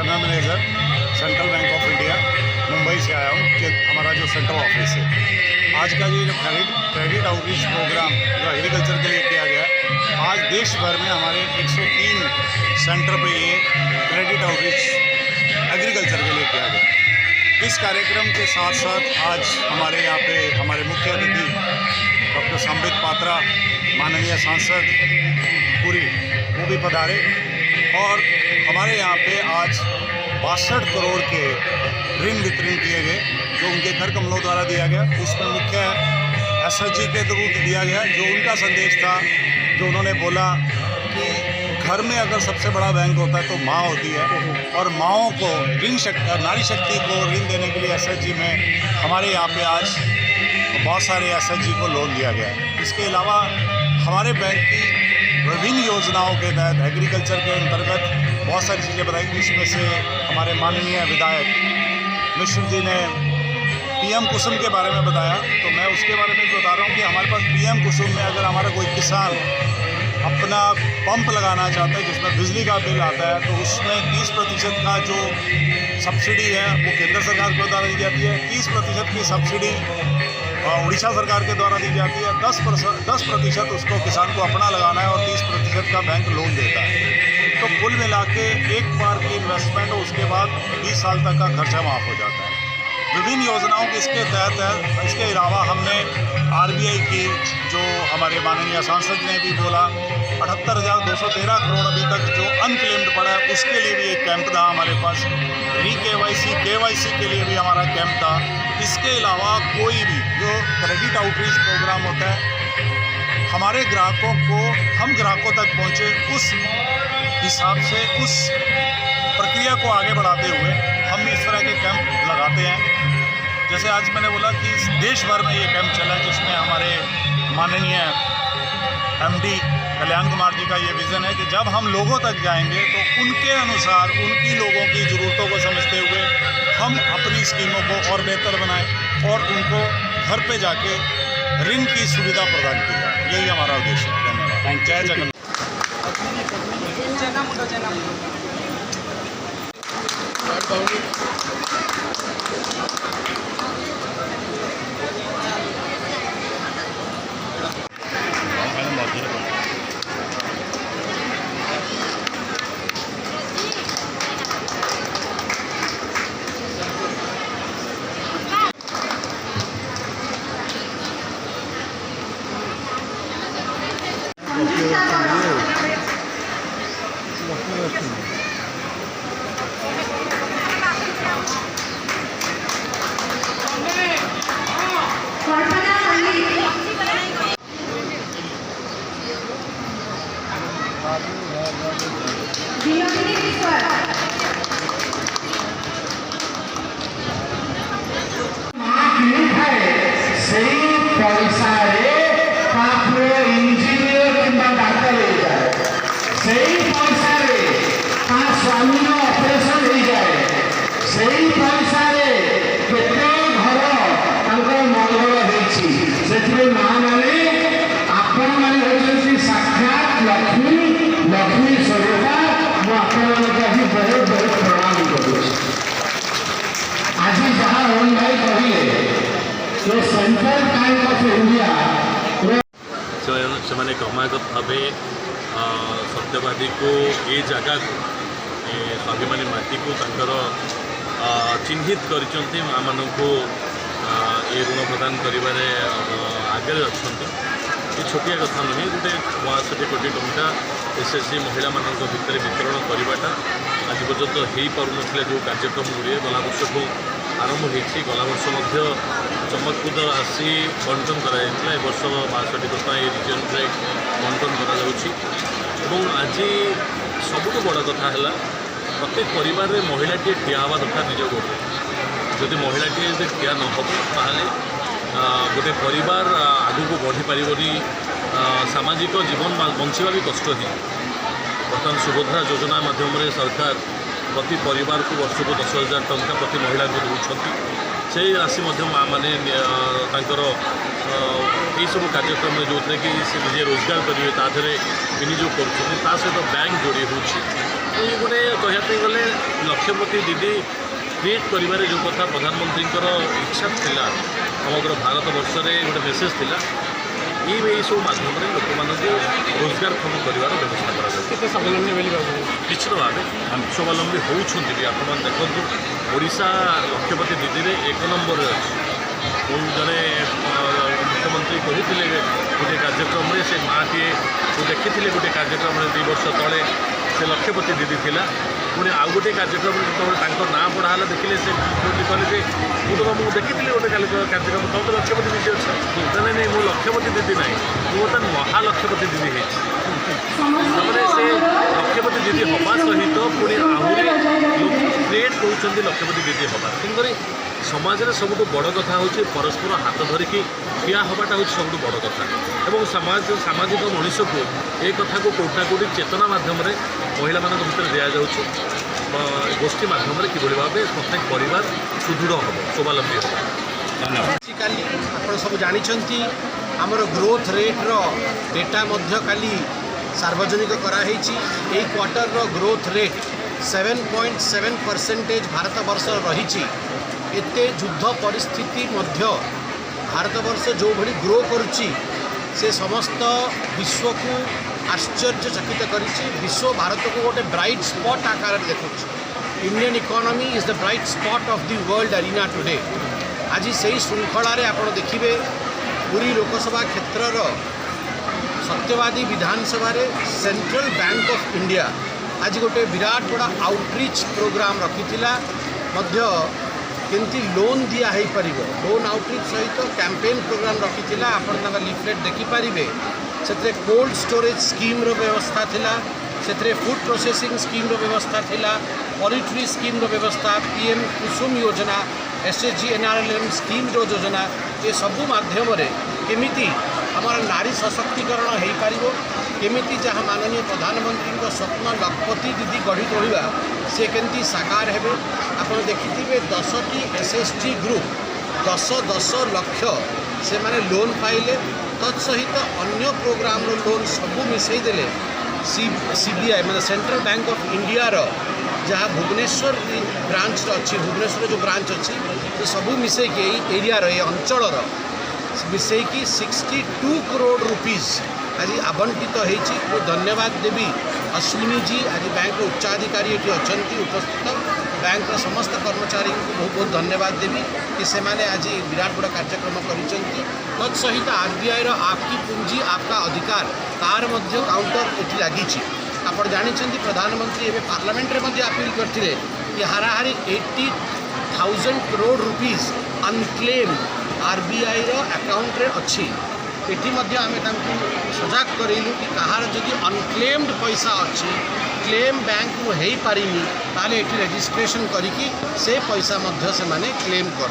General manager central bank of India Mumbai से आया हूँ कि हमारा जो सेंट्रल ऑफिस है, आज का ये जो क्रेडिट आउटरीच प्रोग्राम जो एग्रीकल्चर के लिए किया गया, आज देश भर में हमारे 103 सेंटर पे ये क्रेडिट आउटरीच एग्रीकल्चर के लिए किया गया। इस कार्यक्रम के साथ साथ आज हमारे यहाँ पे हमारे मुख्य अतिथि डॉक्टर संबित पात्रा, माननीय सांसद पुरी, वो भी पधारे और हमारे यहाँ पे आज 62 करोड़ के ऋण वितरण किए गए जो उनके घर कमलों द्वारा दिया गया। उसमें मुख्य SHG के थ्रू दिया गया, जो उनका संदेश था, जो उन्होंने बोला कि घर में अगर सबसे बड़ा बैंक होता है तो माँ होती है और माँओं को ऋण शक्ति, नारी शक्ति को ऋण देने के लिए SHG में हमारे यहाँ पे आज बहुत सारे SHG को लोन दिया गया है। इसके अलावा हमारे बैंक की विभिन्न योजनाओं के तहत एग्रीकल्चर के अंतर्गत बहुत सारी चीज़ें बताई। इसमें से हमारे माननीय विधायक मिश्र जी ने PM कुसुम के बारे में बताया, तो मैं उसके बारे में बता रहा हूँ कि हमारे पास PM कुसुम में अगर हमारा कोई किसान अपना पंप लगाना चाहता है जिसमें बिजली का बिल आता है, तो उसमें 30% का जो सब्सिडी है वो केंद्र सरकार के द्वारा दी जाती है, 30% की सब्सिडी उड़ीसा सरकार के द्वारा दी जाती है, 10% उसको किसान को अपना लगाना है और 30% का बैंक लोन देता है। तो कुल मिला के एक बार की इन्वेस्टमेंट हो, उसके बाद 20 साल तक का खर्चा माफ़ हो जाता है। विभिन्न योजनाओं के इसके तहत है। इसके अलावा हमने RBI की, जो हमारे माननीय सांसद ने भी बोला, 78,213 करोड़ अभी तक जो अनक्लेम्ड पड़ा है, उसके लिए भी एक कैंप था हमारे पास। KYC के लिए भी हमारा कैंप था। इसके अलावा कोई भी जो क्रेडिट आउटरीच प्रोग्राम होता है, हमारे ग्राहकों को, हम ग्राहकों तक पहुँचे उस हिसाब से, उस प्रक्रिया को आगे बढ़ाते हुए हम इस तरह के कैंप लगाते हैं। जैसे आज मैंने बोला कि देश भर में ये कैंप चला, जिसमें हमारे माननीय MD कल्याण कुमार जी का ये विज़न है कि जब हम लोगों तक जाएंगे तो उनके अनुसार, उनकी लोगों की ज़रूरतों को समझते हुए हम अपनी स्कीमों को और बेहतर बनाएं और उनको घर पे जाके ऋण की सुविधा प्रदान की जाए। यही हमारा उद्देश्य है। धन्यवाद। जय जगन्नाथ। से क्रमागत भाव सत्यवादी को ये जगह को स्वाभिमानी माटी को चिन्हित कर माँ मान को ये ऋण प्रदान कर आगे अच्छा। ये छोटिया कथा नुहे, गोटे 62 कोटी टंका SHG महिला मान भितर वितरण करवाटा आज पर्यंत हो पार ना। जो कार्यक्रम गुड़िए गला वर्ष को आरंभ हो, गला वर्ष चमकपुद आसी बंटन कराइला। ए वर्ष 62 कोटी ये रिजन में बंटन करा आज सबुठ बड़ कथा है प्रत्येक परिवार में महिलाटी ठिया हवा दरकार निज गोड़। जदि महिलाटी ठिया न हो गोटे परिवार आगू को बढ़ी पारनी, सामाजिक जीवन बंचवा भी कष्ट ही। बर्तमान सुभद्रा योजना माध्यम सरकार प्रति परिवार को वर्ष को 10,000 टंका प्रति महिला को दूसरी। से राशि माँ मैंने सब कार्यक्रम जो थे कि से निजे रोजगार करेंगे ताधे विनियोग कर सहित बैंक जोड़ी हो ये गोटे कहते गले लक्षपति दीदी क्रिएट कर जो कथा प्रधानमंत्री इच्छा था समग्र भारत वर्ष में गोटे मेसेज था ये सब माध्यम लोक मानक रोजगारक्षम कर व्यवस्था कर स्वावलम्बी निश्चित भाव स्वावलम्बी होती आप देखो ओडिशा लक्षपति दीदी एक नंबर अच्छी जड़े मुख्यमंत्री कहते गोटे कार्यक्रम में से माँटे देखी गोटे कार्यक्रम 2 वर्ष तले से लक्षपति दीदी थी पुणी आउ गोटे कार्यक्रम जो ना पढ़ाला देखिले से कहले मुझे देखी गोटे कार्यक्रम तुम तो लक्षपति दीदी अच्छे नहीं नहीं मुझे लक्षपति दीदी ना बर्तमान महालक्षपति दीदी है से लक्षपति दीदी हवा सहित पुणी आहरी लोक क्रिएट कर लक्षपति दीदी हवा तेणुक समाज में सबुठ बड़ कथा हूँ परस्पर हाथ धरिकी ठिया हवाटा हूँ सबुठ बड़ कथा और सामाजिक मनीष को ये कथा को कोटा कोटी चेतना मध्यम महिला मान भर दि जाऊँगी गोष्ठी मध्यम किभली भाव प्रत्येक परिवार सुदृढ़ हम स्वावलम्बी हम धन्यवाद आप सब जानते आमर ग्रोथ रेट्र डेटा काली सार्वजनिक कराई क्वार्टर ग्रोथ रेट 7.7% भारत वर्ष रही एते युद्ध परिस्थिति मध्य भारत वर्ष जो भली ग्रो करुच्ची से समस्त विश्व को आश्चर्यचकित करिछि विश्व भारत को गोटे ब्राइट स्पॉट आकार देखुँ Indian economy is the bright spot of the world arena today आज से श्रृंखला रे आपण देखिबे पूरी लोकसभा क्षेत्रर सत्यवादी विधानसभा रे सेंट्रल बैंक ऑफ इंडिया आज गोटे विराट बड़ा आउटरीच प्रोग्राम रखिथिला मध्य केमती लोन दिया है परिबो लोन आउटरीच सहित कैंपेन प्रोग्राम रखी आप लिफलेट देखिपारे से कोल्ड स्टोरेज स्कीम रो व्यवस्था थिला से फूड प्रोसेसिंग स्कीम रो व्यवस्था थिला पॉलिट्री स्कीम रो व्यवस्था पीएम कुसुम योजना एसएचजी एनआरएलएम स्कीम रो योजना ये सबू माध्यम केमिति आमर नारी सशक्तिकरण हो पारिबो केमिति जहाँ माननीय प्रधानमंत्री स्वप्न लखपति दीदी गढ़ी तोड़ा से केमती साकार हेबे आपण देखिथिबे 10टी एसएचजी ग्रुप 10 लक्ष से माने लोन पाइले तत्सहित अन्य प्रोग्राम रो लोन सबू मिसई देले सीबीआई माने सेंट्रल बैंक ऑफ इंडिया रो जहाँ भुवनेश्वर ब्रांच अच्छी भुवनेश्वर जो ब्रांच अच्छी तो सबू मिसई के एरिया रो अंचल मिसईकी 62 करोड़ रुपीज आज आवंटित हो धन्यवाद देवी अश्विनी जी आज बैंक उच्चाधिकारी ये अच्छा उपस्थित बैंक समस्त कर्मचारी को बहुत बहुत धन्यवाद देवी कि से माने आज विराट बड़ा कार्यक्रम करिसेंती आरबीआई आपकी पूंजी आपका अधिकार तार मध्य काउंटर ये लगी आप जानते प्रधानमंत्री एवं पार्लियामेंट में अपील करते कि हाराहारी 80,000 crore rupees unclaim RBI account रे अच्छी एटी आम सजाग करेलु कि कहार जदि अनक्लेम्ड पैसा अच्छी क्लेम बैंक को हो पारिनी ताले एटी रजिस्ट्रेशन करिकी से पैसा मध्य से माने क्लेम कर।